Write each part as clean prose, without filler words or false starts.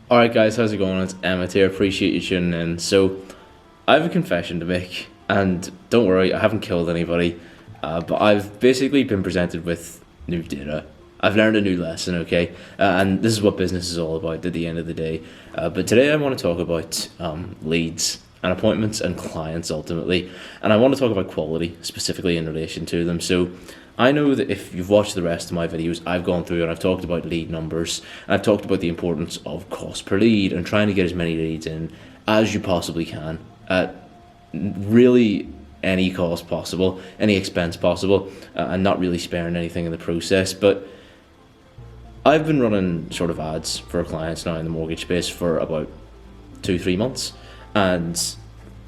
Alright guys, how's it going? It's Emmett here, appreciate you tuning in. So, I have a confession to make, and don't worry, I haven't killed anybody, but I've basically been presented with new data. I've learned a new lesson, okay? And this is what business is all about at the end of the day. But today I want to talk about leads and appointments and clients ultimately. And I want to talk about quality, specifically in relation to them. So, I know that if you've watched the rest of my videos, I've gone through and I've talked about lead numbers, and I've talked about the importance of cost per lead and trying to get as many leads in as you possibly can at really any cost possible, any expense possible, and not really sparing anything in the process. But I've been running sort of ads for clients now in the mortgage space for about 2-3 months, and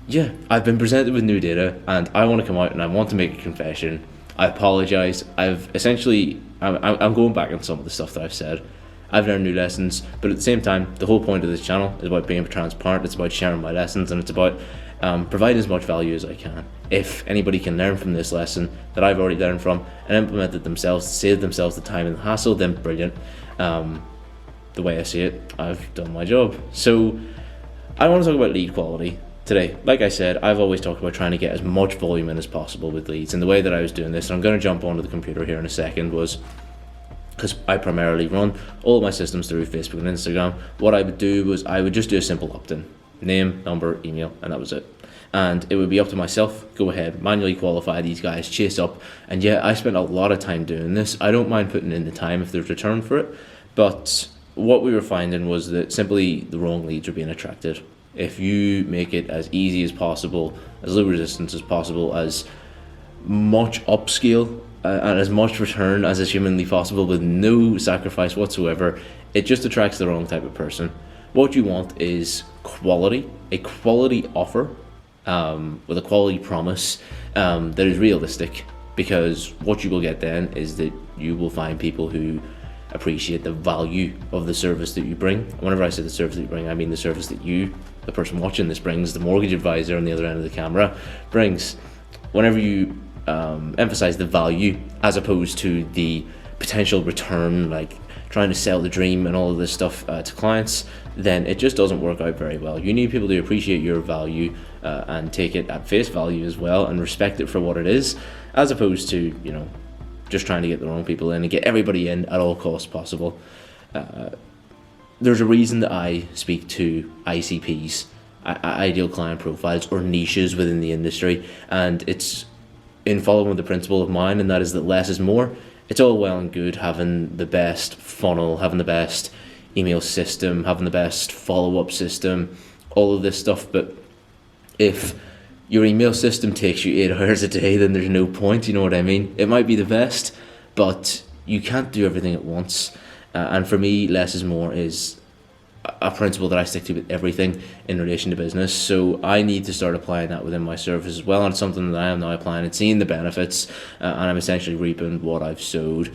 yeah, I've been presented with new data, and I want to come out and I want to make a confession. I apologise. I'm going back on some of the stuff that I've said. I've learned new lessons, but at the same time, the whole point of this channel is about being transparent. It's about sharing my lessons, and it's about providing as much value as I can. If anybody can learn from this lesson that I've already learned from and implement it themselves, save themselves the time and the hassle, then brilliant. The way I see it, I've done my job. So I want to talk about lead quality today. Like I said, I've always talked about trying to get as much volume in as possible with leads, and the way that I was doing this, and I'm going to jump onto the computer here in a second, was because I primarily run all of my systems through Facebook and Instagram. What I would do was I would just do a simple opt-in, name, number, email, and that was it. And it would be up to myself, go ahead, manually qualify these guys, chase up, and yeah, I spent a lot of time doing this. I don't mind putting in the time if there's return for it, but what we were finding was that simply the wrong leads were being attracted. If you make it as easy as possible, as low resistance as possible, as much upscale and as much return as is humanly possible with no sacrifice whatsoever, it just attracts the wrong type of person. What you want is quality, a quality offer with a quality promise that is realistic, because what you will get then is that you will find people who appreciate the value of the service that you bring. Whenever I say the service that you bring, I mean the service that you, the person watching this, brings, the mortgage advisor on the other end of the camera brings. Whenever you emphasize the value as opposed to the potential return, like trying to sell the dream and all of this stuff to clients, then it just doesn't work out very well. You need people to appreciate your value and take it at face value as well, and respect it for what it is, as opposed to, you know, just trying to get the wrong people in and get everybody in at all costs possible. There's a reason that I speak to ICPs, ideal client profiles, or niches within the industry, and it's in following the principle of mine, and that is that less is more. It's all well and good having the best funnel, having the best email system, having the best follow-up system, all of this stuff, but if your email system takes you 8 hours a day, then there's no point, you know what I mean? It might be the best, but you can't do everything at once. And for me, less is more is a principle that I stick to with everything in relation to business. So I need to start applying that within my service as well. And it's something that I am now applying and seeing the benefits, and I'm essentially reaping what I've sowed.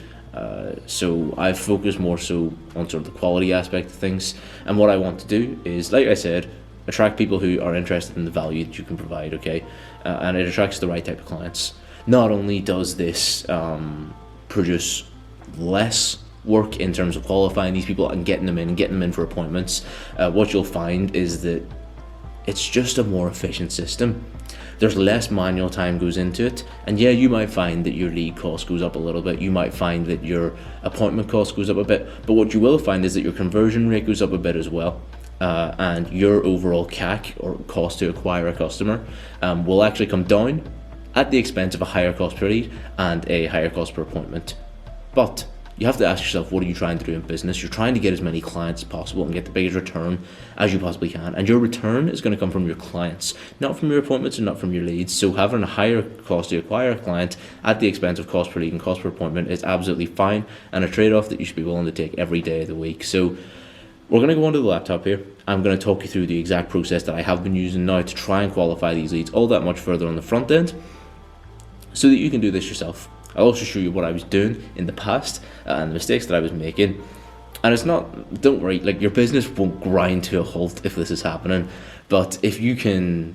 So I've focused more so on sort of the quality aspect of things. And what I want to do is, like I said, attract people who are interested in the value that you can provide, okay? And it attracts the right type of clients. Not only does this produce less work in terms of qualifying these people and getting them in for appointments, what you'll find is that it's just a more efficient system. There's less manual time goes into it, and yeah, you might find that your lead cost goes up a little bit, you might find that your appointment cost goes up a bit, but what you will find is that your conversion rate goes up a bit as well. And your overall CAC, or cost to acquire a customer, will actually come down at the expense of a higher cost per lead and a higher cost per appointment. But you have to ask yourself, what are you trying to do in business? You're trying to get as many clients as possible and get the biggest return as you possibly can. And your return is going to come from your clients, not from your appointments and not from your leads. So having a higher cost to acquire a client at the expense of cost per lead and cost per appointment is absolutely fine, and a trade-off that you should be willing to take every day of the week. So we're going to go onto the laptop here. I'm going to talk you through the exact process that I have been using now to try and qualify these leads all that much further on the front end, so that you can do this yourself. I'll also show you what I was doing in the past and the mistakes that I was making. And it's not, don't worry, like, your business won't grind to a halt if this is happening, but if you can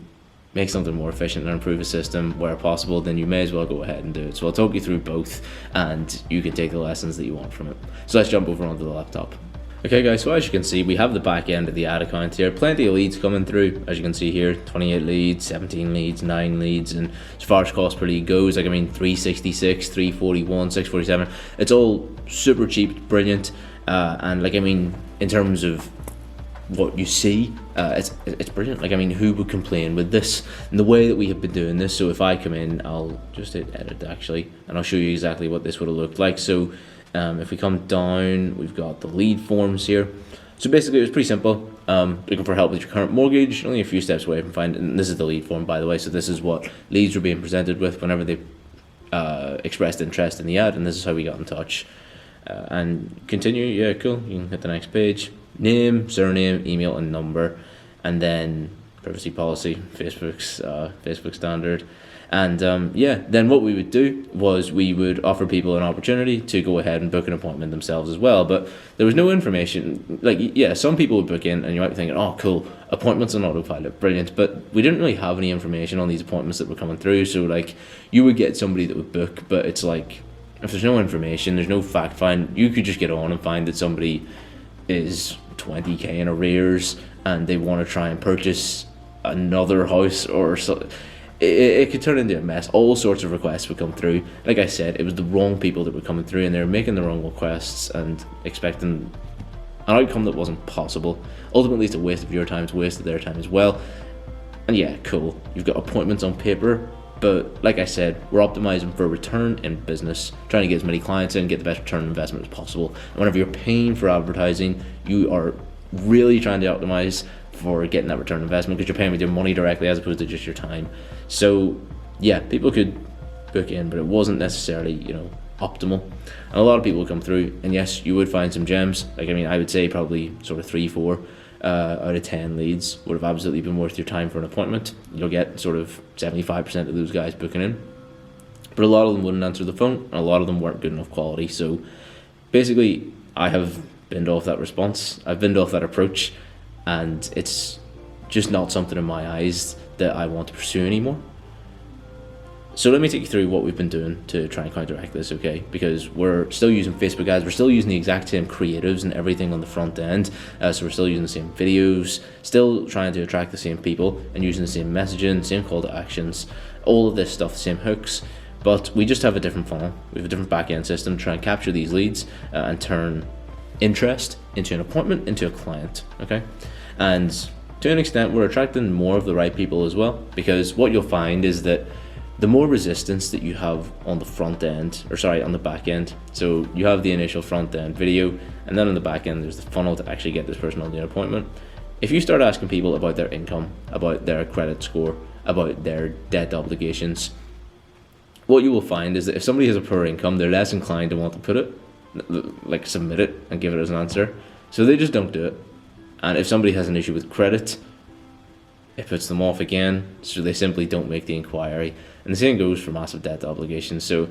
make something more efficient and improve a system where possible, then you may as well go ahead and do it. So I'll talk you through both, and you can take the lessons that you want from it. So let's jump over onto the laptop. Okay guys, so as you can see, we have the back end of the ad account here. Plenty of leads coming through, as you can see here, 28 leads, 17 leads, 9 leads, and as far as cost per lead goes, like 366, 341, 647, it's all super cheap, brilliant, and in terms of what you see, it's brilliant. Who would complain with this? And the way that we have been doing this, so if I come in, I'll just hit edit actually, and I'll show you exactly what this would have looked like. So if we come down, we've got the lead forms here. So basically it was pretty simple. Looking for help with your current mortgage, only a few steps away from finding, and this is the lead form by the way, so this is what leads were being presented with whenever they expressed interest in the ad, and this is how we got in touch. And continue, yeah, cool, you can hit the next page. Name, surname, email and number, and then privacy policy, Facebook standard. And then what we would do was we would offer people an opportunity to go ahead and book an appointment themselves as well. But there was no information. Some people would book in and you might be thinking, oh cool, appointments on autopilot, brilliant. But we didn't really have any information on these appointments that were coming through. So you would get somebody that would book, but it's like, if there's no information, there's no fact find, you could just get on and find that somebody is 20k in arrears and they want to try and purchase another house or so. It could turn into a mess. All sorts of requests would come through. Like I said, it was the wrong people that were coming through and they were making the wrong requests and expecting an outcome that wasn't possible. Ultimately, it's a waste of your time, it's a waste of their time as well. And yeah, cool, you've got appointments on paper, but like I said, we're optimizing for return in business, trying to get as many clients in, get the best return on investment as possible. And whenever you're paying for advertising, you are really trying to optimize for getting that return on investment because you're paying with your money directly as opposed to just your time. So yeah, people could book in, but it wasn't necessarily, optimal. And a lot of people would come through, and yes, you would find some gems. I would say probably sort of 3-4 out of 10 leads would have absolutely been worth your time for an appointment. You'll get sort of 75% of those guys booking in, but a lot of them wouldn't answer the phone, and a lot of them weren't good enough quality. So basically, I have binned off that response. I've binned off that approach, and it's just not something in my eyes that I want to pursue anymore. So let me take you through what we've been doing to try and counteract this, okay? Because we're still using Facebook ads, we're still using the exact same creatives and everything on the front end, so we're still using the same videos, still trying to attract the same people and using the same messaging, same call to actions, all of this stuff, the same hooks, but we just have a different funnel. We have a different back-end system to try and capture these leads and turn interest into an appointment into a client, okay? And to an extent, we're attracting more of the right people as well, because what you'll find is that the more resistance that you have on the front end, on the back end, so you have the initial front end video, and then on the back end there's the funnel to actually get this person on the appointment. If you start asking people about their income, about their credit score, about their debt obligations, what you will find is that if somebody has a poor income, they're less inclined to want to put it, submit it and give it as an answer, so they just don't do it. And if somebody has an issue with credit, it puts them off again, so they simply don't make the inquiry. And the same goes for massive debt obligations. So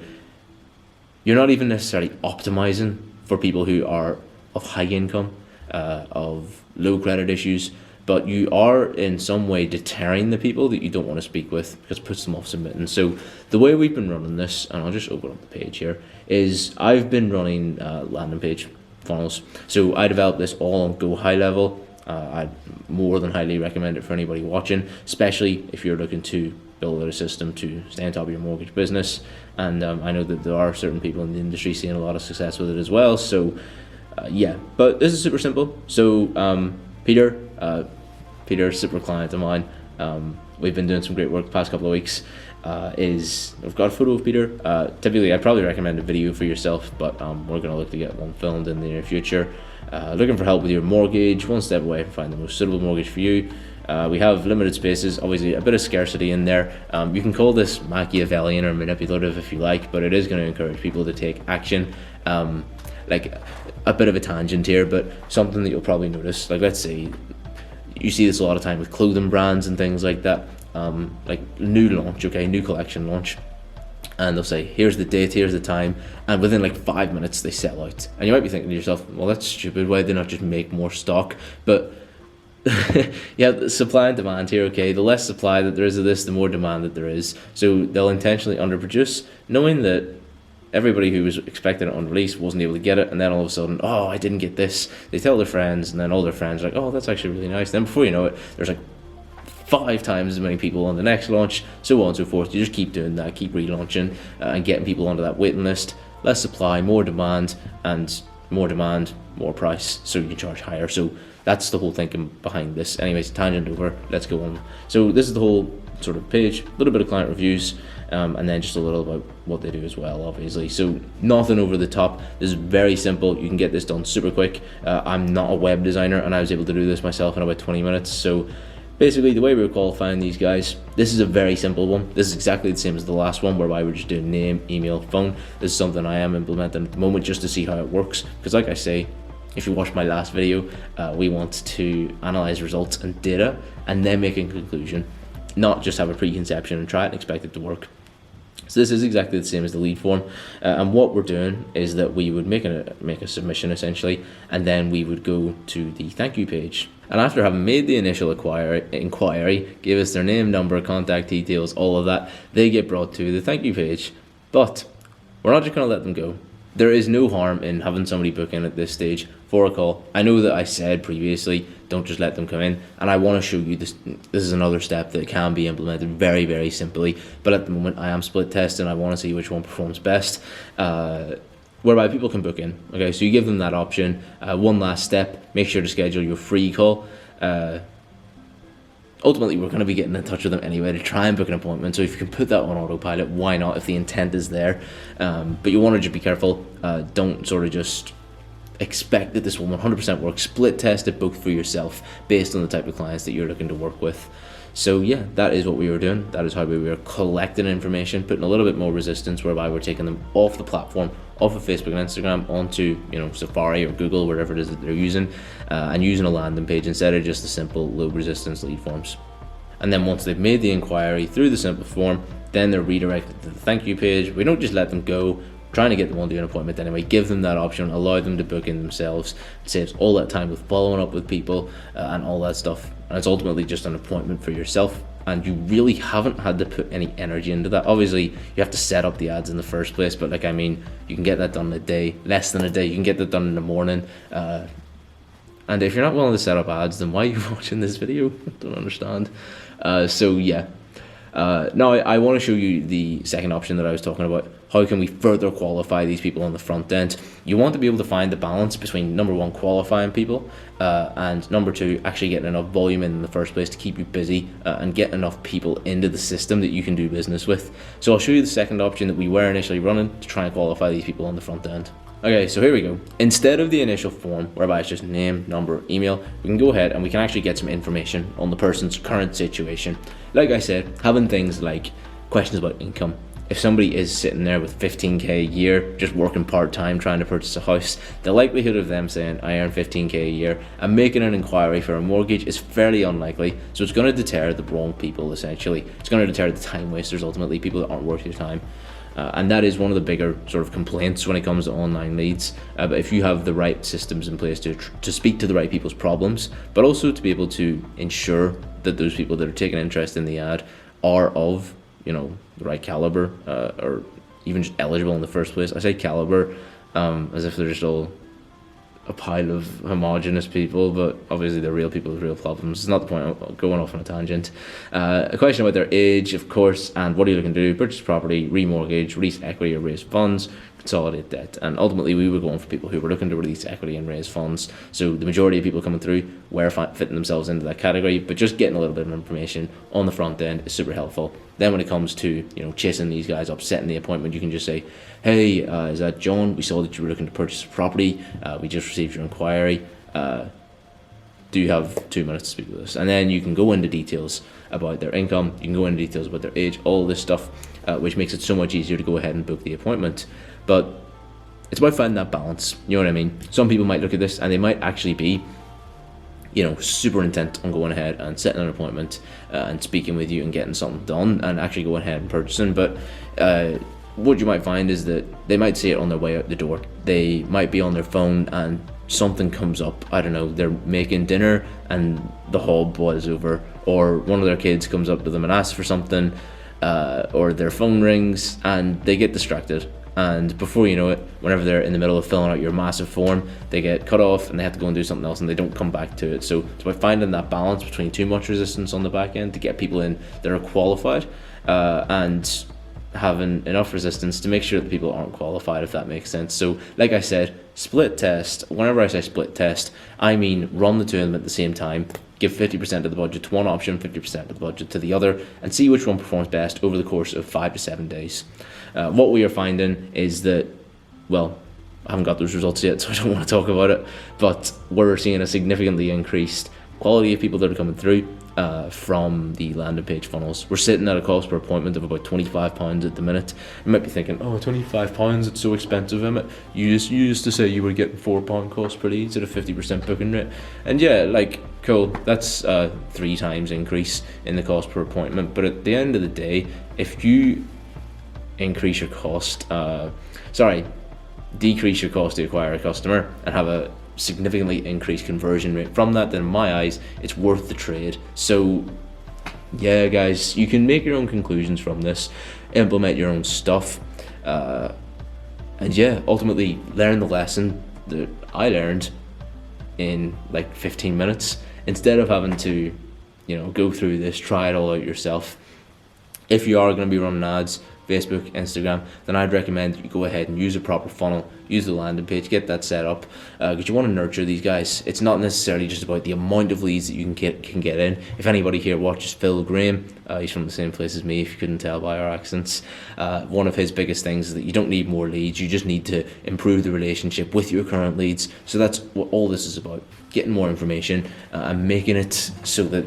you're not even necessarily optimizing for people who are of high income, of low credit issues, but you are in some way deterring the people that you don't want to speak with because it puts them off submitting. So the way we've been running this, and I'll just open up the page here, is I've been running landing page funnels. So I developed this all on Go High Level. I'd more than highly recommend it for anybody watching, especially if you're looking to build out a system to stay on top of your mortgage business. And I know that there are certain people in the industry seeing a lot of success with it as well. So yeah, but this is super simple. So Peter, super client of mine. We've been doing some great work the past couple of weeks. I've got a photo of Peter. Typically I'd probably recommend a video for yourself, but we're going to look to get one filmed in the near future. Looking for help with your mortgage, one step away from finding the most suitable mortgage for you. We have limited spaces, obviously a bit of scarcity in there. You can call this Machiavellian or manipulative if you like, but it is going to encourage people to take action. Like a bit of a tangent here, but something that you'll probably notice, like let's say you see this a lot of time with clothing brands and things like that, like new collection launch, and they'll say here's the date, here's the time, and within like 5 minutes they sell out. And you might be thinking to yourself, well, that's stupid, why did they not just make more stock? But yeah, the supply and demand here, okay? The less supply that there is of this, the more demand that there is. So they'll intentionally underproduce, knowing that everybody who was expecting it on release wasn't able to get it, and then all of a sudden, oh, I didn't get this. They tell their friends, and then all their friends are like, oh, that's actually really nice. Then before you know it, there's like 5 times as many people on the next launch, so on and so forth. You just keep doing that, keep relaunching, and getting people onto that waiting list. Less supply, more demand, and more demand, more price, so you can charge higher. So that's the whole thinking behind this. Anyways, tangent over, let's go on. So this is the whole sort of page, a little bit of client reviews, and then just a little about what they do as well, obviously. So nothing over the top. This is very simple. You can get this done super quick. I'm not a web designer, and I was able to do this myself in about 20 minutes. So basically, the way we were qualifying these guys, this is a very simple one. This is exactly the same as the last one, whereby we're just doing name, email, phone. This is something I am implementing at the moment just to see how it works. Because like I say, if you watched my last video, we want to analyze results and data and then make a conclusion, not just have a preconception and try it and expect it to work. So this is exactly the same as the lead form, and what we're doing is that we would make a submission essentially, and then we would go to the thank you page. And after having made the initial inquiry, give us their name, number, contact details, all of that, they get brought to the thank you page. But we're not just going to let them go. There is no harm in having somebody book in at this stage for a call. I know that I said previously, don't just let them come in, and I want to show you this. This is another step that can be implemented very, very simply, but at the moment I am split testing. I want to see which one performs best, whereby people can book in. Okay, so you give them that option. One last step, make sure to schedule your free call. Ultimately, we're going to be getting in touch with them anyway to try and book an appointment. So if you can put that on autopilot, why not, if the intent is there? But you want to just be careful. Don't sort of just expect that this will 100% work. Split test it both for yourself based on the type of clients that you're looking to work with. So yeah, that is what we were doing. That is how we were collecting information, putting a little bit more resistance, whereby we're taking them off the platform, off of Facebook and Instagram, onto Safari or Google, wherever it is that they're using, and using a landing page instead of just the simple low resistance lead forms. And then once they've made the inquiry through the simple form, then they're redirected to the thank you page. We don't just let them go, trying to get them onto an appointment anyway. Give them that option, allow them to book in themselves. It saves all that time with following up with people and all that stuff, and it's ultimately just an appointment for yourself, and you really haven't had to put any energy into that. Obviously you have to set up the ads in the first place, but you can get that done in a day, less than a day. You can get that done in the morning, and if you're not willing to set up ads, then why are you watching this video? I don't understand. So yeah, now I want to show you the second option that I was talking about. How can we further qualify these people on the front end? You want to be able to find the balance between, number one, qualifying people, and number two, actually getting enough volume in the first place to keep you busy, and get enough people into the system that you can do business with. So I'll show you the second option that we were initially running to try and qualify these people on the front end. Okay, so here we go. Instead of the initial form, whereby it's just name, number, email, we can go ahead and we can actually get some information on the person's current situation. Like I said, having things like questions about income. If somebody is sitting there with 15k a year, just working part-time trying to purchase a house, the likelihood of them saying, I earn 15k a year, and making an inquiry for a mortgage is fairly unlikely. So it's going to deter the wrong people, essentially. It's going to deter the time wasters, ultimately, people that aren't worth your time. And that is one of the bigger sort of complaints when it comes to online leads. But if you have the right systems in place to speak to the right people's problems, but also to be able to ensure that those people that are taking interest in the ad are of the right caliber, or even just eligible in the first place. I say caliber as if they're just all a pile of homogenous people, but obviously they're real people with real problems. It's not the point of going off on a tangent. A question about their age, of course, and what are you looking to do? Purchase property, remortgage, release equity or raise funds, consolidate debt. And ultimately we were going for people who were looking to release equity and raise funds. So the majority of people coming through were fitting themselves into that category, but just getting a little bit of information on the front end is super helpful. Then when it comes to chasing these guys up, setting the appointment, you can just say, hey, is that John? We saw that you were looking to purchase a property. We just received your inquiry. Do you have 2 minutes to speak with us? And then you can go into details about their income. You can go into details about their age, all this stuff, which makes it so much easier to go ahead and book the appointment. But it's about finding that balance. You know what I mean? Some people might look at this and they might actually be super intent on going ahead and setting an appointment and speaking with you and getting something done and actually going ahead and purchasing. But what you might find is that they might see it on their way out the door. They might be on their phone and something comes up. I don't know, they're making dinner and the hob boils over, or one of their kids comes up to them and asks for something, or their phone rings and they get distracted and before you know it, whenever they're in the middle of filling out your massive form, they get cut off and they have to go and do something else and they don't come back to it. So it's about finding that balance between too much resistance on the back end to get people in that are qualified, and having enough resistance to make sure that people aren't qualified, if that makes sense. So like I said, split test. Whenever I say split test, I mean run the two of them at the same time, give 50% of the budget to one option, 50% of the budget to the other, and see which one performs best over the course of 5 to 7 days. What we are finding is that, well, I haven't got those results yet, so I don't want to talk about it, but we're seeing a significantly increased quality of people that are coming through from the landing page funnels. We're sitting at a cost per appointment of about £25 at the minute. You might be thinking, oh, £25, it's so expensive, Emmett. You used to say you were getting £4 cost per leads at a 50% booking rate. And yeah, like, cool, that's 3 times increase in the cost per appointment. But at the end of the day, if you increase your cost, decrease your cost to acquire a customer and have a significantly increased conversion rate from that, then in my eyes it's worth the trade. So yeah guys, you can make your own conclusions from this, implement your own stuff, and yeah, ultimately learn the lesson that I learned in like 15 minutes instead of having to, you know, go through this, try it all out yourself. If you are going to be running ads, Facebook, Instagram, then I'd recommend that you go ahead and use a proper funnel, use the landing page, get that set up, because you want to nurture these guys. It's not necessarily just about the amount of leads that you can get in. If anybody here watches Phil Graham, he's from the same place as me, if you couldn't tell by our accents, one of his biggest things is that you don't need more leads, you just need to improve the relationship with your current leads. So that's what all this is about, getting more information and making it so that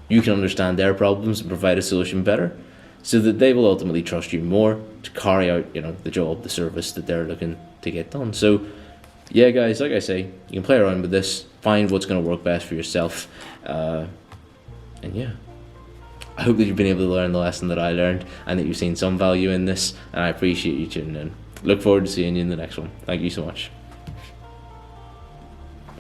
you can understand their problems and provide a solution better, so that they will ultimately trust you more to carry out, you know, the job, the service that they're looking to get done. So yeah guys, like I say, you can play around with this, find what's going to work best for yourself, and yeah, I hope that you've been able to learn the lesson that I learned and that you've seen some value in this, and I appreciate you tuning in. Look forward to seeing you in the next one. Thank you so much.